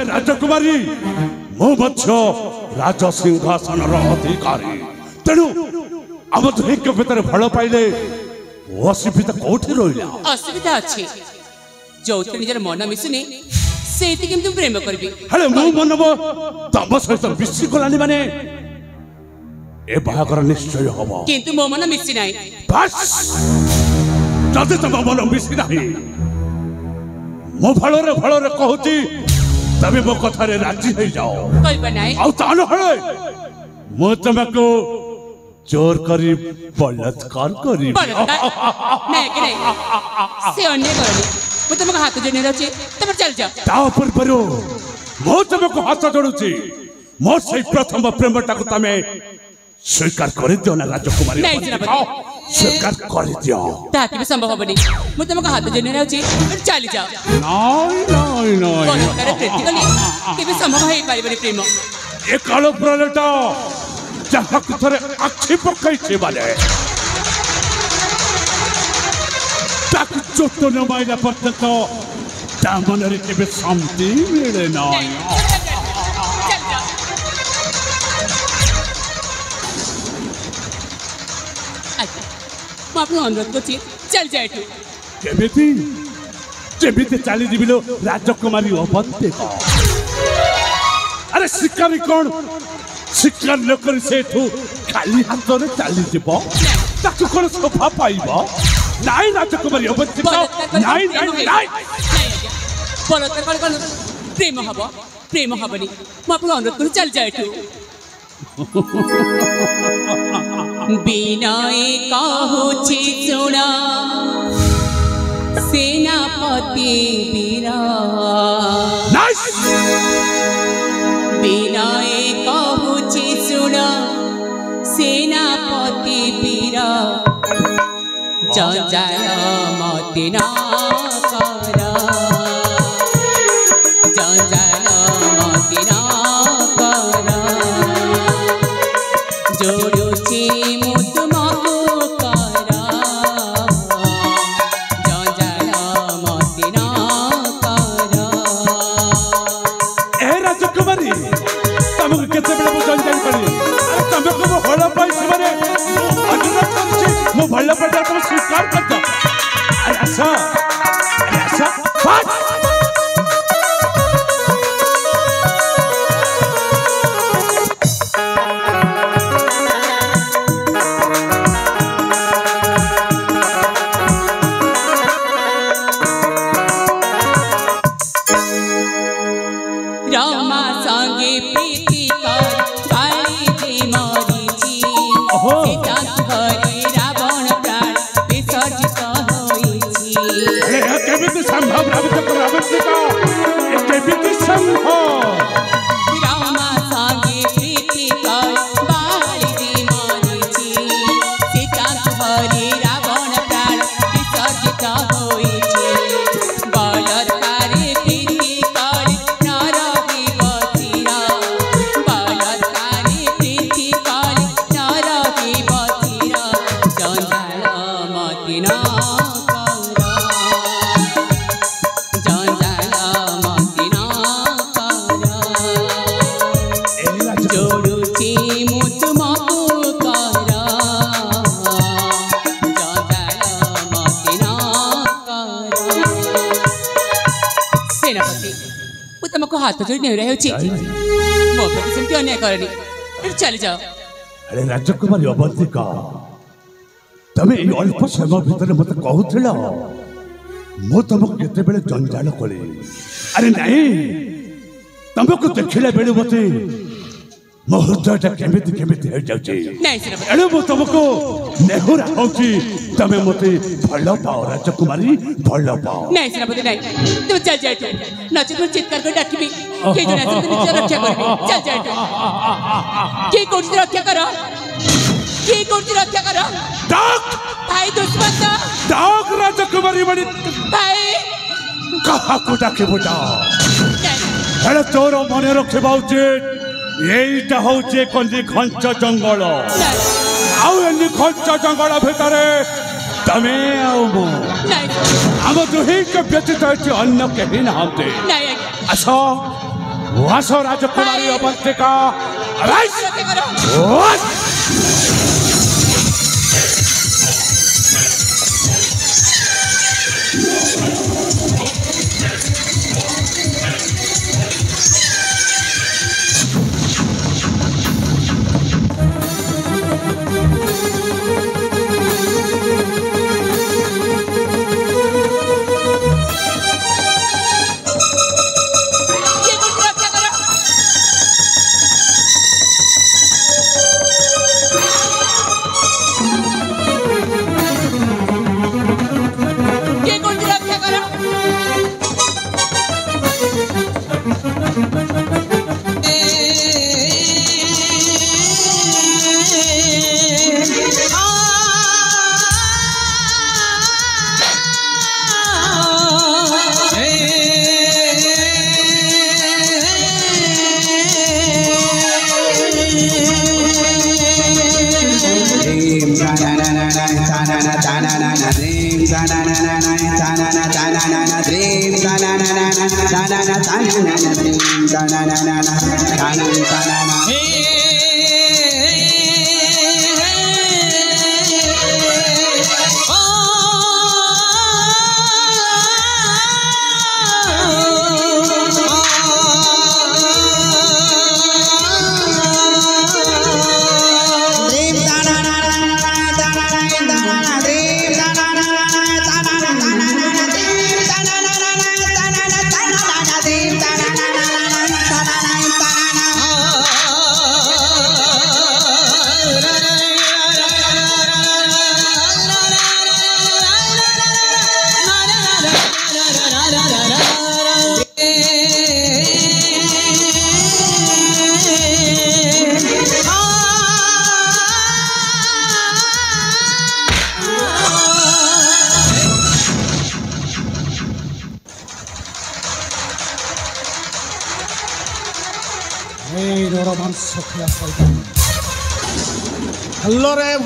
राजकुमारी मो राज सिंहासन अधिकारी तेणु आम दुई भीतर भल पाइले असुविधा कौटी रहा असुविधा अच्छी जो निजर मन मिसुनी से प्रेम करी हेले मो मन तम सहित मिसी गलानी माने ए बाहागर निश्चय हम किंतु मो मन मिसी ना बस जदि तुम मन मिसी ना मो भलरे भलरे कहूची तबे मो कथारे राजी हो जाओ आउ तान हळे मो तुमको चोर करी बलात्कार करी नहीं कि नहीं से अन्य करनी मो तुमको हाथ जोड़ने रहछि तब चल जा ता पर परो मो तुमको हाथ जोड़ुची मो से प्रथम प्रेमटा को तमे स्वीकार कर दियो ना राजकुमारी नहीं सेनापति स्वीकार कर दियो ताकि भी संभव होबनी मो तुमको हाथ जोड़ने रहछि चल जा नहीं बलात्कार प्रीतिकली केबे संभव होई पारिबनी प्रेम ए कालो प्रलटा जहाँ थोड़े अच्छी पकई बाले चोट न माइला पर्यंत दामन के शांति मिले ना अनुरोध कर चल जाए चली जी राजकुमारी अबंते अरे शिकारी कौन शिकार नक से खाली हाथ में चली कौन शोभा पाइब नाई राजकुमारी अबंती प्रेम हम प्रेम हेनी मुझे अनुरोध कर चल जाए बिनाए कहूची सुना सेनापति वीरा बिनाए कहूची सुना सेनापति वीरा जंजाल मति ना करा जंजाल मति ना करा जोड़ुची भल पड़ा तुम स्वीकार कर दो ऐसा रामा संगे प्रीति कर काली जी मोरी जी सीता हरे रावण प्राण विसर्जित होइछि केबिति संभव केबिति संभव रामा संगे प्रीति कर काली जी मोरी जी सीता हरे रावण प्राण विसर्जित होइछि बलात्कारी प्रीति कर नरकी बसिरा बलात्कारी प्रीति कर नरकी बसिरा जंजाल मति ना करा जंजाल मति ना करा जोड़ुची मुझ मकु करा जंजाल मति ना करा सेनापति वो तुमको हाथ जोड़ नहीं रहे मो प्रति सेमती अन्याय करनी चली जाओ अरे राजकुमारी अबंतिका तमे अल्प समय भीतर मत कहूथिल मो तुमको केते बेले जंजाल कली अरे नहीं तुमको देखिला बेले मते मो हृदयटा केमिति केमिति हो जाउची नहीं सेनापति एणे मो तुमको नेहुरा होची तमे मते भल पाओ राजकुमारी भल पाओ नहीं सेनापति नहीं तुम चल जाए नचे तुम चित्कार कर डाकिबी के जने से निज रक्षा करबी चल जाए के कोठी रक्षा करो के कोठी रक्षा करो डाक भाई दुश्मन दा डाक राजकुमारी बड़ी भाई कहा को डाके बुटा हेले तोर मने रखिबा उचित एटा होचे कोंदी घंच जंगल आउ एनी घंच जंगल भितरे तमे आउ मो नहीं हम दुही के व्यतीत अन्य केही नाहते नहीं आसो वासो राजकुमारी अवंतिका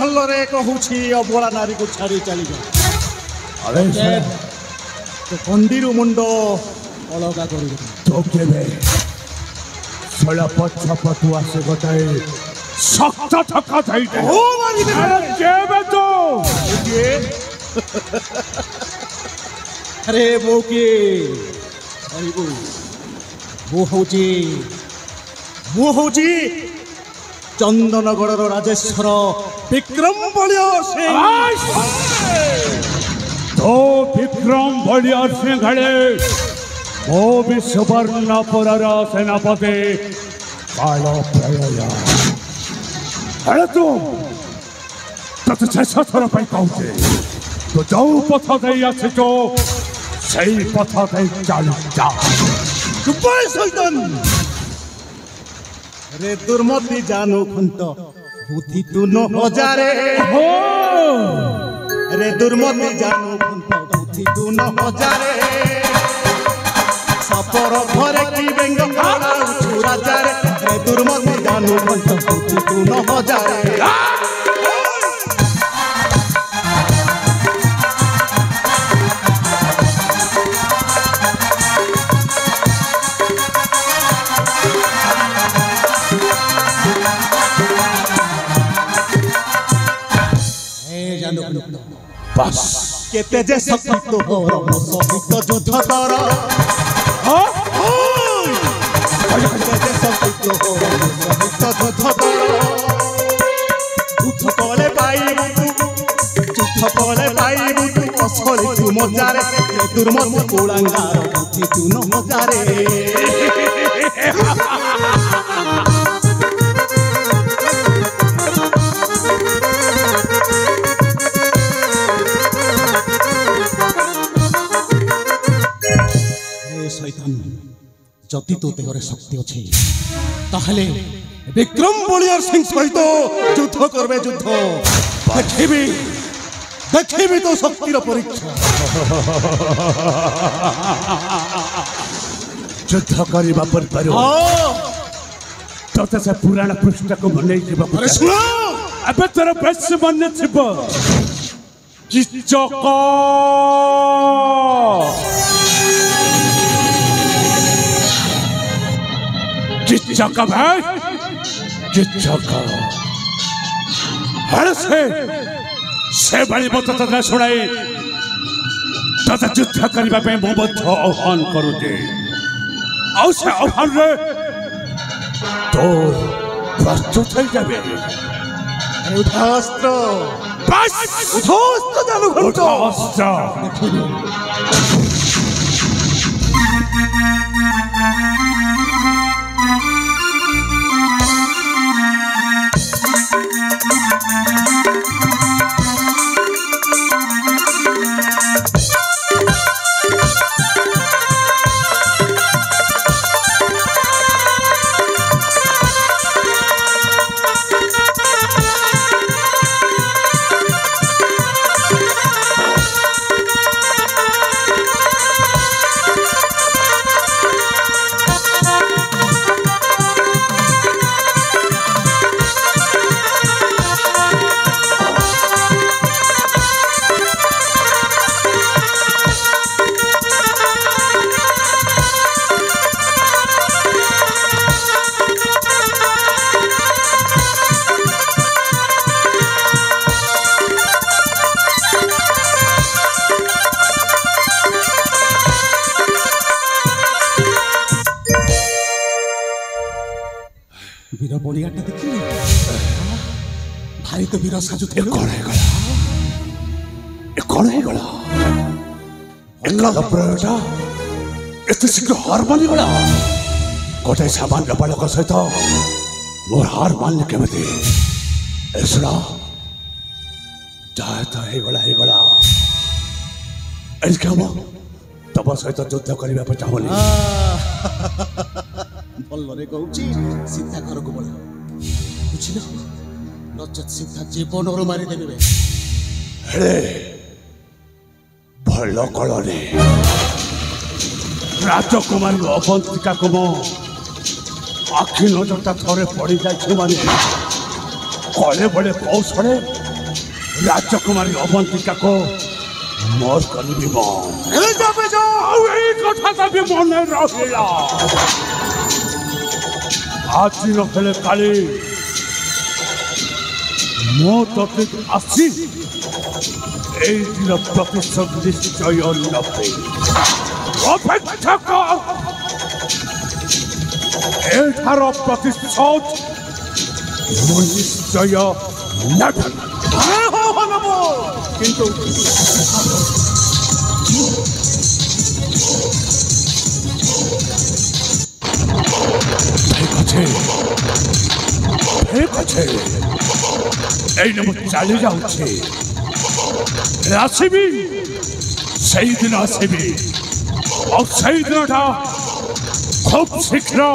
भल्लरे कहूँ अबला नारी को छाड़ी चली जा तो कंदीर मुंड अलग कर पछपटु आसे गोटाए शक्त थका अरे वो किए वो हूँ चंदनगढ़ राजेश्वर विक्रम बलिया सिंह तो विक्रम बलिया सिंह मो भी सुवर्णपुर सेनापति काल प्रलय तू तत शेष थर कहूचे तो जो पथ दे आसीचो से पथ दे चल जा रे दुर्मति जानू खुंत बुद्धि तू न हजारे रे दुर्मति जानू खुंत बुद्धि तू न हजारे सपर घरे की बेंग काला उठू राजारे रे दुर्मति जानू खुंत बुद्धि तू न हजारे केते जे सत्य हो सहित युद्ध कर केते जे सत्य हो सहित युद्ध कर युद्ध कले पाइबु युद्ध कले पाइबु तू असली तू मजारे दुर्मत कोलांगार बुद्धि तू न मजारे जति तो देहरे शक्ति अच्छे ताहले विक्रम बलियार सिंह सहित युद्ध करबे युद्ध देखिबी तो शक्तिर परीक्षा युद्ध करबा पर पारो तते से पुराण पृष्ठ को बनै जीव अरे सुनो अबे तेरा बेस मन छिब किचक किच्चा का भाई किच्चा का हर से बड़ी मत तथा शुणाई तथा युद्ध करने पे मो मध्य आह्वान करुचे और से आह्वान रे तो प्रस्तुत हो जाबे उधास्त्र बस उधास्त्र दानु घंटो वीर बड़ियाटा देखिए भाई तो वीर साजु थे कौन है गला ये कौन है गला इनका लपड़ा इतने शीघ्र हार मानी गला कोटे सामान रपाला का सहित मोर हार मानने के मते ऐसा जाए तो है गला इनके हम तब सहित युद्ध करने पे चाहूनी भलरे कहूची सीता घर को बोला बुझिल नचत सीता जीवन और मारी देबे हेले भल कलने राजकुमारी अवंतिका को मो आखि नजरता थरे पड़ी जाए माने कले बड़े कौशले राजकुमारी अवंतिका को मोर करी कथा भी मन रहा आज न फेले काली मो तते आसी ए दिन प्रतिशोध निश्चय नपे अपेक्षा कर एठार प्रतिशोध निश्चय नपे किंतु चली जाऊे आसबी से दिन आसबी और से दिन खूब शीघ्र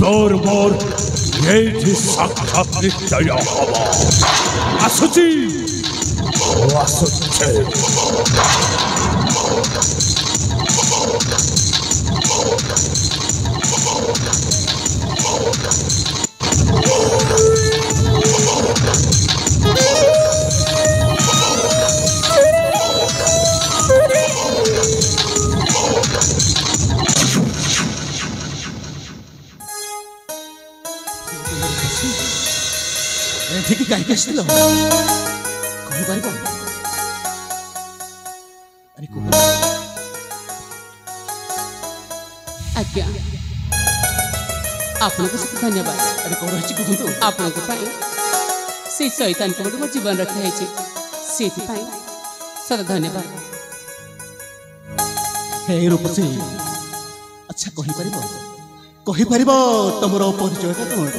तोर मोर ये साक्षात निश्चय हम आसुची आसुचे ठीक है कहीं आसलो कहीं बारी कौन अरे कौन आज्ञा आपको सब धन्यवाद अरे कौन रही कहतु आपको से शैतान को मो जीवन रखा से सदा धन्यवाद हे रूपसी अच्छा कही पार तुम परिचयटा कौन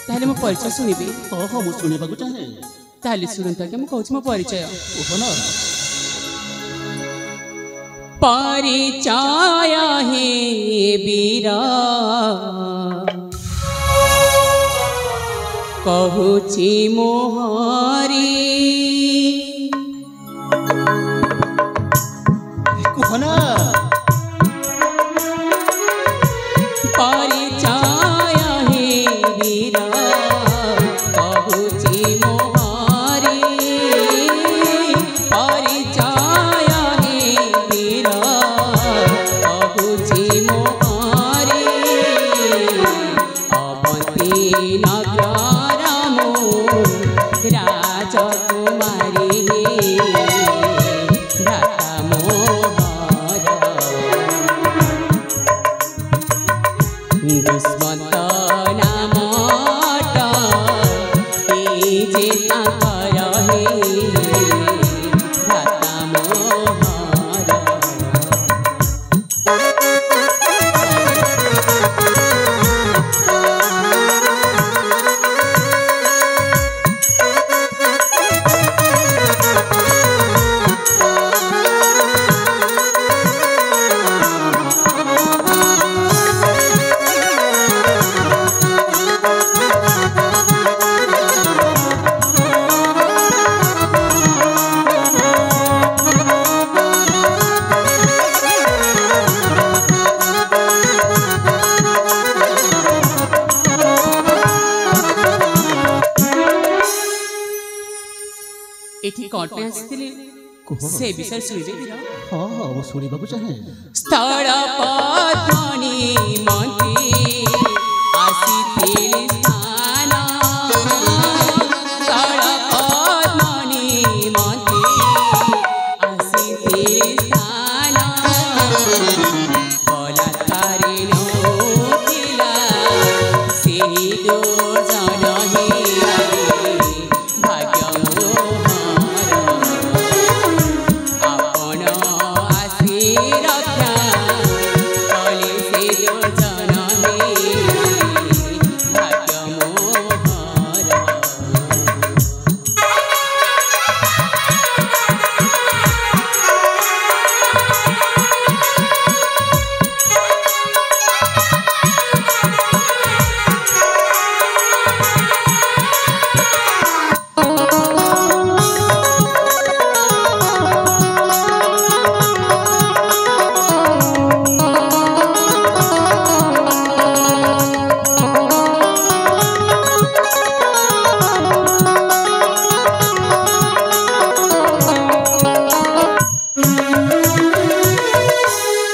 ताले मो परिचय सुनिबे हाँ हाँ मुझे सुनिबा को चाहे ताले सुनता के मो कहूँ मो परिचय ओहो ना परिचय हे बीरा कहूची मोहरी कहना से विषय सुनिबे बिरा हां हां वो सुनिबाकू चाहे स्थल पत्नी मते आसीथिल स्थान स्थल पत्नी मते आसीथिल स्थान बलात्कारी नोतिला सेही दो जन हे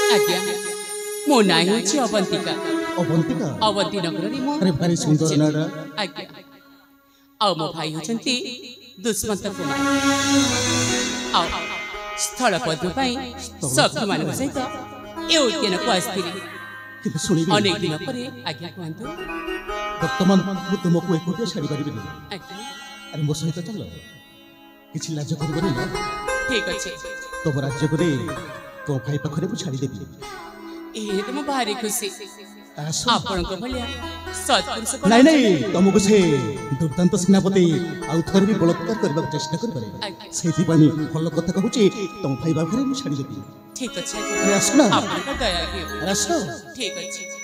भाग्य मो नाई होची अवंतिका अवंतिका अवंती नगर रे मो अरे भारी सुंदर नाडा आज्ञा आ मो भाई होचंती दुष्मंत कुमार आ स्थल पद्म पाई सखी मान सहित ए उद्यान को आस्थिली किंतु सुनिबे अनेक दिन परे आज्ञा कहंतु वर्तमान मु तुमको एकोटे छाड़ी परिबे आज्ञा अरे मो सहित चल किछि लाज करबनी ना ठीक अछि तुम राज्य करे तो भाई पाखरे मु छाड़ी देबी ए तो मो भारी खुशी आपण को भलिया सत्पुरुष नहीं नहीं तुमको से दुर्दांत सेनापति आउ थर भी बलात्कार करबा चेष्टा कर पारे सेति पानी भल कथा कहूची तुम भाई बाखरे मु छाड़ी देबी ठीक अछि अरे आसना आपण को दया के अरे आसना ठीक अछि